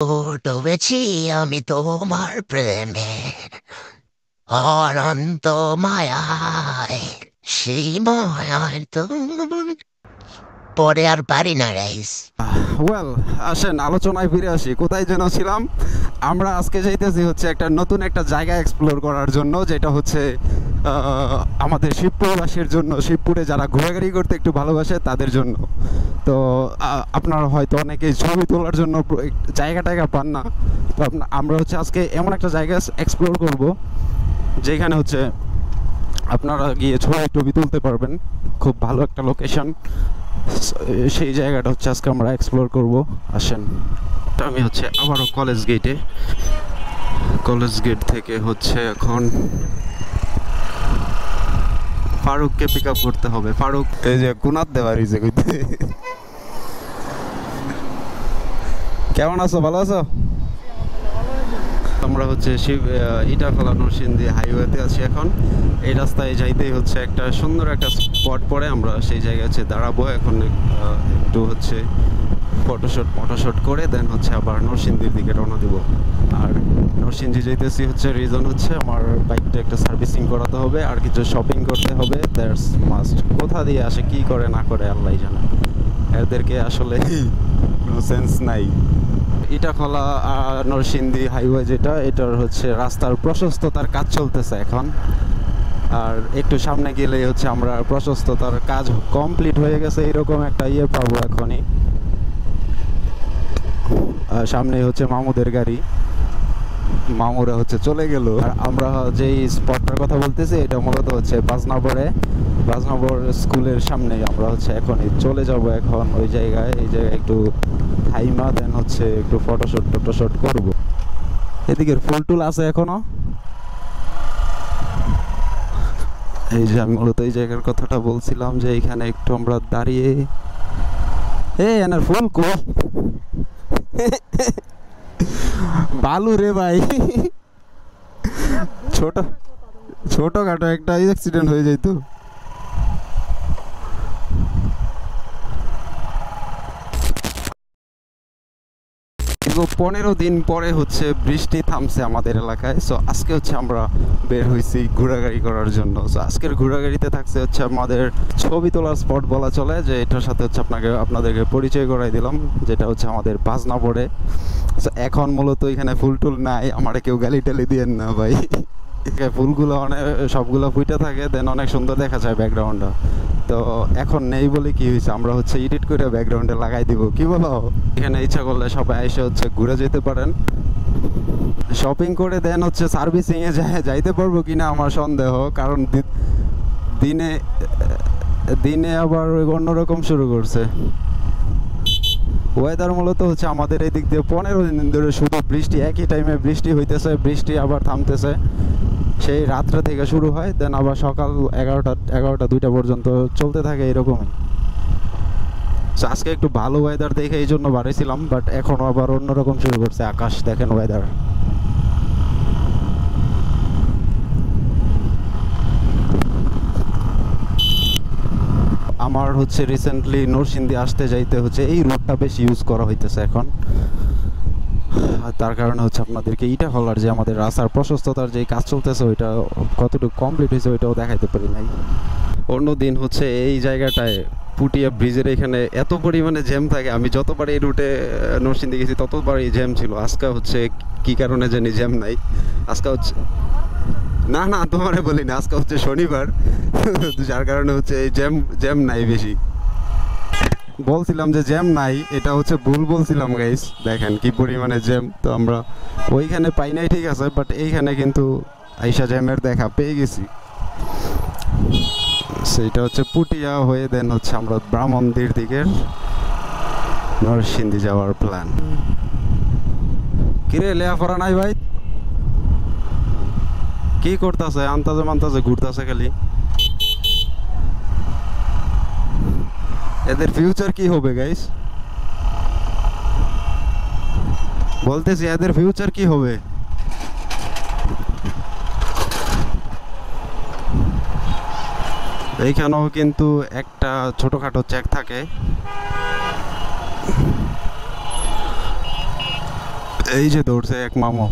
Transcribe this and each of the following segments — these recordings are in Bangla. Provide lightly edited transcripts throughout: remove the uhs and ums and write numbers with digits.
ডুবেছি আমি তোমার প্রেমে অনন্ত মায়ায় সেই মায়ায় তুমি পরে আর পারি না রাইস। ওয়েল, আসেন আলোচনায় ফিরে আসি। কোথায় যেন ছিলাম? আমরা আজকে যাইতেছি হচ্ছে একটা নতুন একটা জায়গা এক্সপ্লোর করার জন্য, যেটা হচ্ছে আমাদের শিবপুরবাসীর জন্য, শিবপুরে যারা ঘোরাঘুরি করতে একটু ভালোবাসে তাদের জন্য। তো আপনারা হয়তো অনেকেই ছবি তোলার জন্য জায়গা পান না। তো আমরা হচ্ছে আজকে এমন একটা জায়গা এক্সপ্লোর করব যেখানে হচ্ছে আপনারা গিয়ে ছবি তুলতে পারবেন। খুব ভালো একটা লোকেশন, সেই জায়গাটা হচ্ছে আজকে আমরা এক্সপ্লোর করব। আসেন, আমি হচ্ছে আবারও কলেজ গেট থেকে হচ্ছে এখন ফারুককে পিক আপ করতে হবে। ফারুক এই যে কুনাত দেওয়ার হয়েছে কইতে। কেমন আছো? ভালো আছো? আমরা হচ্ছে ইটাখলা নরসিংদী হাইওয়েতে আছি এখন। এই রাস্তায় যাইতেই হচ্ছে একটা সুন্দর একটা স্পট পড়ে, আমরা সেই জায়গায় হচ্ছে দাঁড়াবো এখন। একটু হচ্ছে ফটোশুট করে দেন হচ্ছে আবার নরসিংদীর দিকে রওনা দিব। আর নরসিংদী যাইতেছি হচ্ছে রিজন হচ্ছে আমার বাইকটা একটা সার্ভিসিং করাতে হবে, আর কিছু শপিং করতে হবে। That's must. কোথা দিয়ে আসে কি করে না করে আল্লাহ জানে, এদেরকে আসলে কোনো সেন্স নাই। ইটাখলা নরসিংদী হাইওয়ে যেটা, এটার হচ্ছে রাস্তার প্রশস্ততার কাজ চলতেছে এখন। আর একটু সামনে গেলেই হচ্ছে আমরা প্রশস্ততার কাজ কমপ্লিট হয়ে গেছে এরকম একটা পাবো এখনই। সামনে হচ্ছে মামুদের গাড়ি, মামুরা হচ্ছে চলে গেল। আর আমরা যেই স্পটটার কথা বলতেছি এটা মূলত হচ্ছে বাজনগর স্কুলের সামনে। আমরা হচ্ছে এখনই চলে যাব এখন ওই জায়গায়। এই জায়গায় একটু হাইমা দেন হচ্ছে একটু ফটোশুট করব। এদিকে ফুল টুল আছে এখনো। এই যে আমি মূলত এই জায়গার কথাটা বলছিলাম, যে এখানে একটু আমরা দাঁড়িয়ে এনার ফুল কো বালু রে ভাই, ছোটখাটো একটা অ্যাক্সিডেন্ট হয়ে যাইতো। 15 দিন পরে হচ্ছে বৃষ্টি থামছে আমাদের এলাকায়। সো আজকে হচ্ছে আমরা বের হয়েছি ঘোরাঘুরি করার জন্য। সো আজকের ঘোরাঘুরিতে থাকছে হচ্ছে আমাদের ছবি তোলার স্পট বলা চলে, যে এটার সাথে হচ্ছে আপনাদেরকে পরিচয় করাই দিলাম, যেটা হচ্ছে আমাদের বাজনা পড়ে। সো এখন মূলত এখানে ফুল টুল নাই, আমার কেউ গালি টালি দিয়েন না ভাই। ফুলগুলো অনেক সবগুলো ফুটে থাকে, দেন অনেক সুন্দর দেখা যায় ব্যাকগ্রাউন্ডটা। তো এখন নেই বলে কি হয়েছে, আমরা হচ্ছে এডিট করে ব্যাকগ্রাউন্ডে লাগাই দিব, কি বলো? এখানে ইচ্ছা করলে সবাই এসে হচ্ছে ঘুরে যেতে পারেন, শপিং করে দেন হচ্ছে সার্ভিসিংয়ে যাইতে পারবো কিনা আমার সন্দেহ, কারণ দিনে দিনে আবার অন্যরকম শুরু করছে ওয়েদার। মূলত হচ্ছে আমাদের এই দিক দিয়ে 15 দিন ধরে শুধু বৃষ্টি, একই টাইমে বৃষ্টি হইতেছে, বৃষ্টি আবার থামতেছে। সেই রাত্রে থেকে শুরু হয়, দেন আবার সকাল 11টা 2টা পর্যন্ত চলতে থাকে এরকমই। আজকে একটু ভালো ওয়েদার দেখে এই জন্য বাড়িয়েছিলাম, বাট এখনও আবার অন্যরকম শুরু করছে আকাশ। দেখেন ওয়েদার। আমার হচ্ছে রিসেন্টলি নরসিংদী আসতে যাইতে হচ্ছে এই রোডটা বেশি ইউজ করা হইতেছে এখন। তার কারণে হচ্ছে আপনাদেরকে ইটাখলার যে আমাদের রাস্তার প্রশস্ততার যে কাজ চলতেছে ওইটা কতটুকু কমপ্লিট হয়েছে ওইটাও দেখাইতে পারি নাই। অন্য দিন হচ্ছে এই জায়গাটায় পুটিয়া ব্রিজের এখানে এত পরিমাণে জ্যাম থাকে, আমি যতবার এই রুটে নরসিংদী গেছি ততবারই জ্যাম ছিল। আজকে হচ্ছে কি কারণে জানি জ্যাম নাই। আজকে হচ্ছে না তোমারে বলি না, আজকে হচ্ছে শনিবার, যার কারণে হচ্ছে এই জ্যাম নাই বেশি। বলছিলাম যে জ্যাম নাই, এটা হচ্ছে ভুল বলছিলাম গাইস। দেখেন কি পরিমাণে জ্যাম। তো আমরা ওইখানে পাই নাই ঠিক আছে, বাট এইখানে কিন্তু আইসা জ্যামের দেখা পেয়ে গেছি। সেইটা হচ্ছে পুটিয়া হয়ে দেন হচ্ছে আমরা ব্রাহ্মণদির দিকের নরসিংদী যাওয়ার প্ল্যান। কিরে লেয়াফড়া নাই ভাই? কি করতেছে? আন্তাজে ঘুরতেছে খালি। এদের ফিউচার কি হবে গাইস? বলতেছি এদের ফিউচার কি হবে? এইখানেও কিন্তু একটা ছোটখাটো চেক থাকে। এই যে দৌড়ছে এক মামা।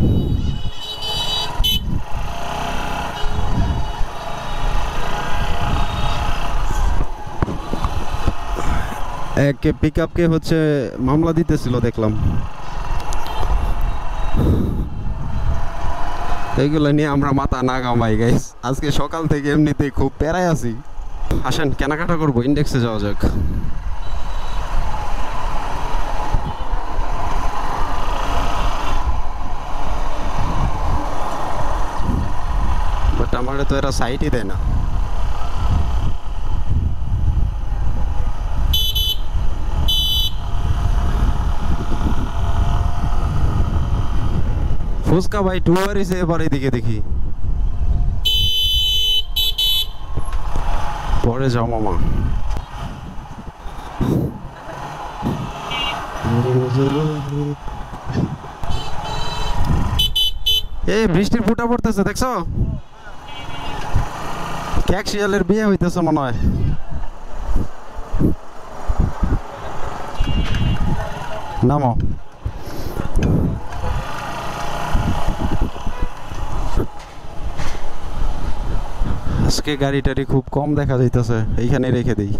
এক পিকআপকে হচ্ছে মামলা দিতেছিল দেখলাম। এইগুলো নিয়ে আমরা মাথা না ঘামাই গাইস। আজকে সকাল থেকে এমনিতেই খুব প্যারায় আছি। আসেন কেনাকাটা করবো, ইন্ডেক্সে যাওয়া যাক। বাট আমারে তো এরা সাইটই দেয় না। ফুচকা ভাই টুয়ারি সে এবার এদিকে দেখি। পরে যাও মামা। এই বৃষ্টির ফুটা পড়তেছে দেখছো? ক্যাক শিয়ালের বিয়ে হইতেছে মনে হয়। নামো। আজকে গাড়ি টাড়ি খুব কম দেখা যাইতেছে, এইখানে রেখে দিই।